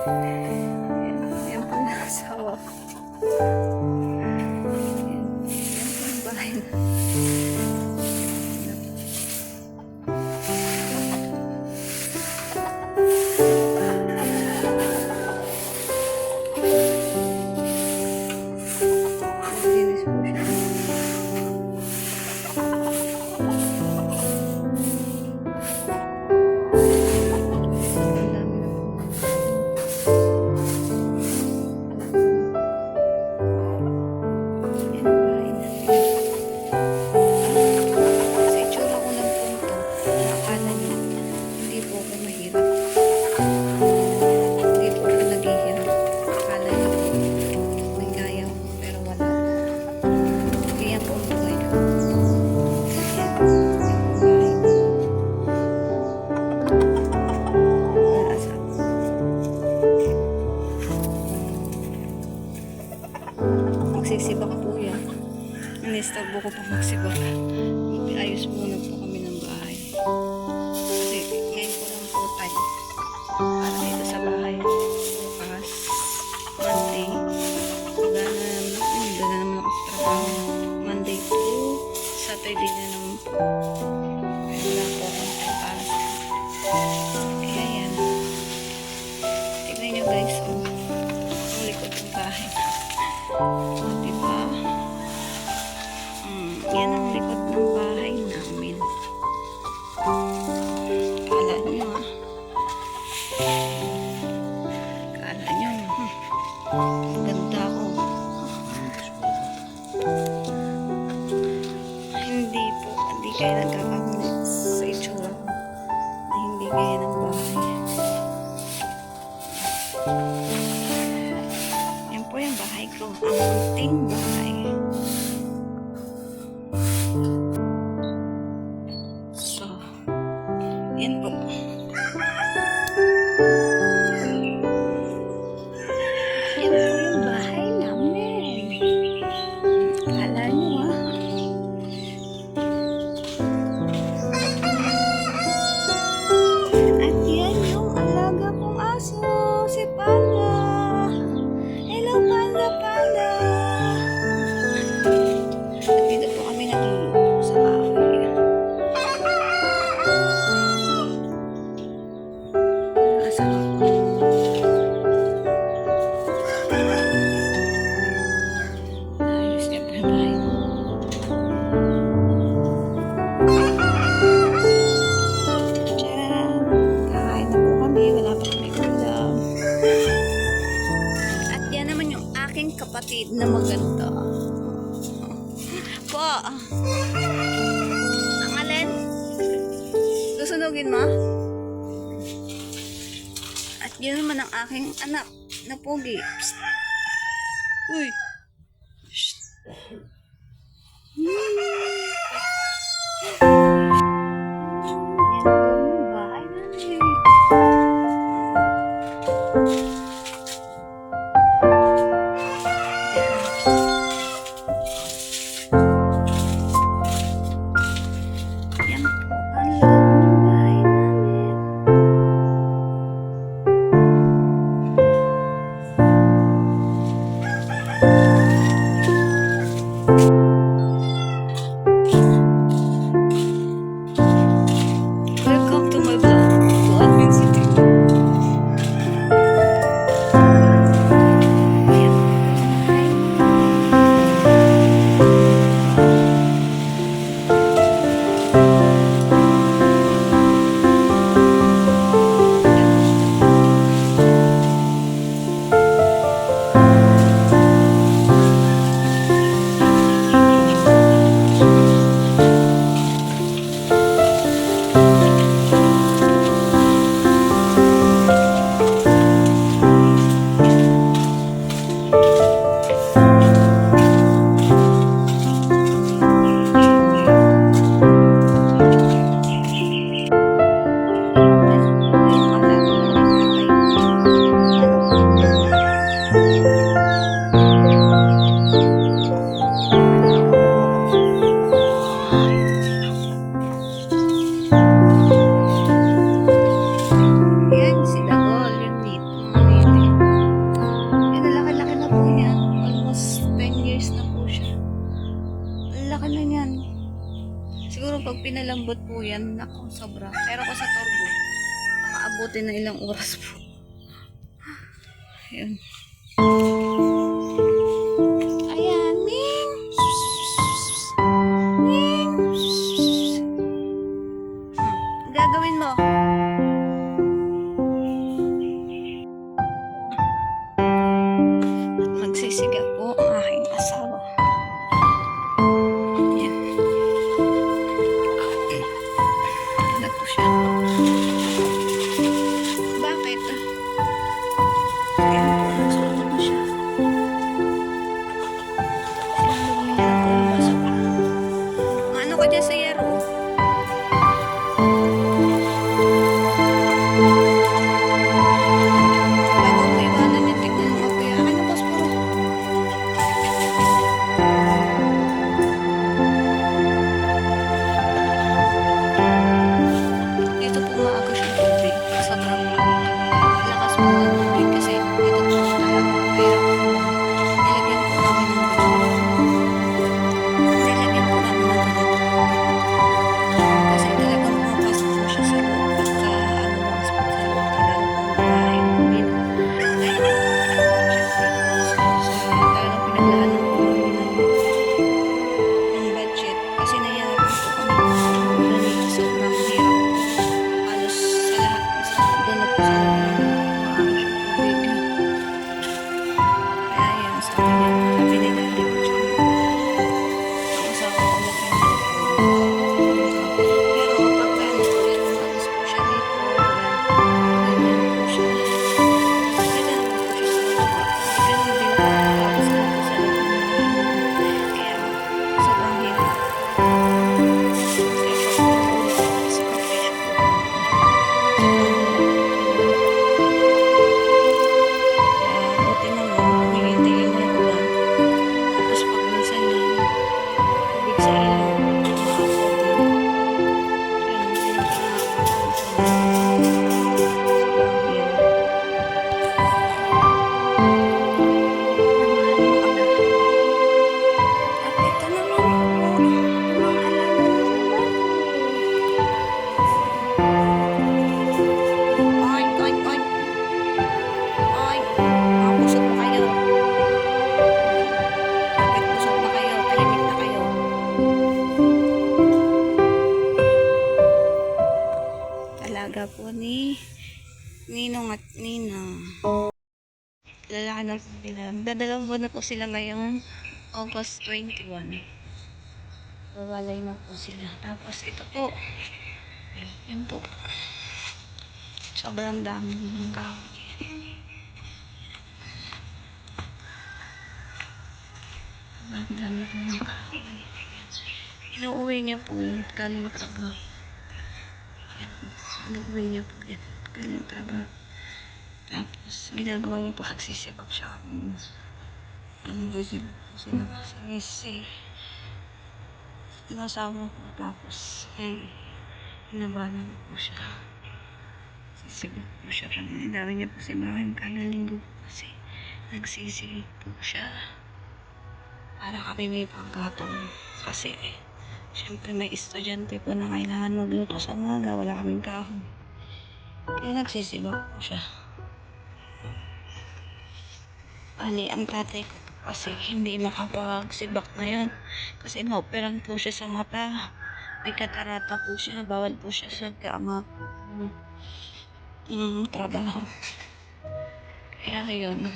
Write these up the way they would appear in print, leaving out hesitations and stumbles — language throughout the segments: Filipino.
Yan po yung asawa ko. Yan po yung bahay na. Linis po siya. Ang dami na po. Yan ang bahay namin. Sa itsura ko lang po ito, akala niyo, hindi po ako mahirap. Hindi po ako naghihirap. Akala niyo, may kaya ko, pero wala. Kaya po ang buhay ko. Yan po ang bahay ko. Ang asawa. Magsisibak po yan. Inistorbo ko pa magsibak. Ayos muna po kami ng bahay. Kasi ngayon ko lang po tayo. Para dito sa bahay. Bukas. Monday. Wala na naman. Doon na naman ako sa trabaho. Monday to Saturday na naman po. Kaya wala po akong time para sa kaya yan. Tignan nyo guys. Ang likod ng bahay. Diba? Yan ang likod ng bahay namin. Kala nyo Kala nyo ganda ko. Hindi po. Hindi kayo nagkakamali sa itsura ko. Na hindi kaya ng bahay. Yan po yung bahay ko. Ang munting bahay. So, yan po. Yan po yung bahay namin. Kala nyo At yan yung alaga kong aso, si Panda. Hello, Panda, Panda. At dito po kami natulog sa cafe. Asawa ko. Ayos niya po yung bahay ko. Tcharam! Kakain na po kami. Wala pa kami ulam. At yan naman yung aking kapatid na maganda. Po! Ang alin? Susunugin mo? At yun naman ang aking anak na pogi. Psst. Uy! Shh. Yan po yung bahay namin. Yan po ang loob ng bahay namin. Welcome to my vlog. To Admin City. malambot po yan. Naku, sobra. Pero ko sa turbo, makaabutin na ilang oras po. Ayan. Ayan, Ming! Ming! Ang gagawin mo? At magsisiga po ang aking asawa. Ayan. Ayan na po siya. Bakit? Ayan po, nagsulot na siya. Sinulog niya na po yung baso. Ano ka dyan sa yero? Bago mo iwanan yung tignan mo ako. Akin na posporo. Dito po maaga siya tubig. Sobrang lakas po ng tubig kasi dito po talaga. Kaya nilagyan po namin ng nilagyan po namin ng kasi talagang pumapasok po siya sa loob pagka ano lang spot sa loob talaga po bahay namin. Kaya syempre talagang pinaglaanan po namin ng budget kasi nahihirapan po kami dito sobrang hirap po. Halos sa lahat doon na po sa maano siya tubig. Kaya yan, sabi niya dati po siya. Ang asawa ko laki na po. Pero kapag ano po yan, umalis po siya dito. Ganyan po siya. Ganyan po siya sa baba. Ganyan din po. Tapos na po sa loob ng kaya sobrang hirap. Kaya siya po ulit sa kaya siya po. Buti naman, tumigil-tigil na yung ulan. Tapos pag minsan yung tubig sa ilog, maapaw din. Kaya hindi na pinakakaroon sa sobrang hirap. At ito naman po, mga alaman ng bago. Oy, oy, oy. Oy, mga busog na kayo. Bakit busog na kayo? Tahimik na kayo. Talaga po ni Ninong at Nina. Lalaki na po nila. Dadalawang buwan na po sila ngayong August 21. Wawalay na po sila. Tapos ito po. Yan po. Sobrang dami ng kahoy. Sobrang dami po ng kahoy. Inuuwi niya po yun. Galing trabaho. Yan. Inuuwi niya po yan. Galing trabaho. Tapos ginagawa niya po nagsisibak siya. Nagsisibak po sila. Sinisi. Nasama po. Tapos hinabalan po siya. Sisibak po siya. Ang dami niya po sibakin kalalinggo po kasi nagsisibak po siya. Para kami may panggatong. Kasi syempre may estudyante po na kailangan magluto sa umaga. Wala kaming kahoy. Kaya nagsisibak po siya. Bali, ang tatay ko po kasi hindi makapagsibak ngayon. Kasi na-operan po siya sa mata. May katarata po siya. Bawal po siya sa kama trabaho. Kaya yun.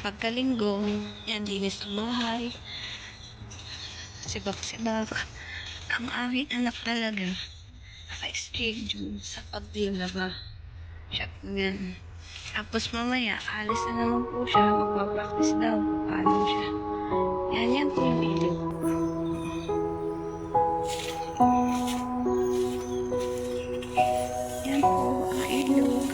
Pagkalinggo, yan, linis ng bahay. Sibak-sibak. Ang aming anak talaga, naka-schedule sa paglalaba. Siya po yan. Tapos mamaya, alis na naman po siya. Magpa-practice daw. Paano siya. Yan po yung ilog. Yan po ang ilog.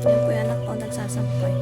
Yan po yung anak ko nagsasampay.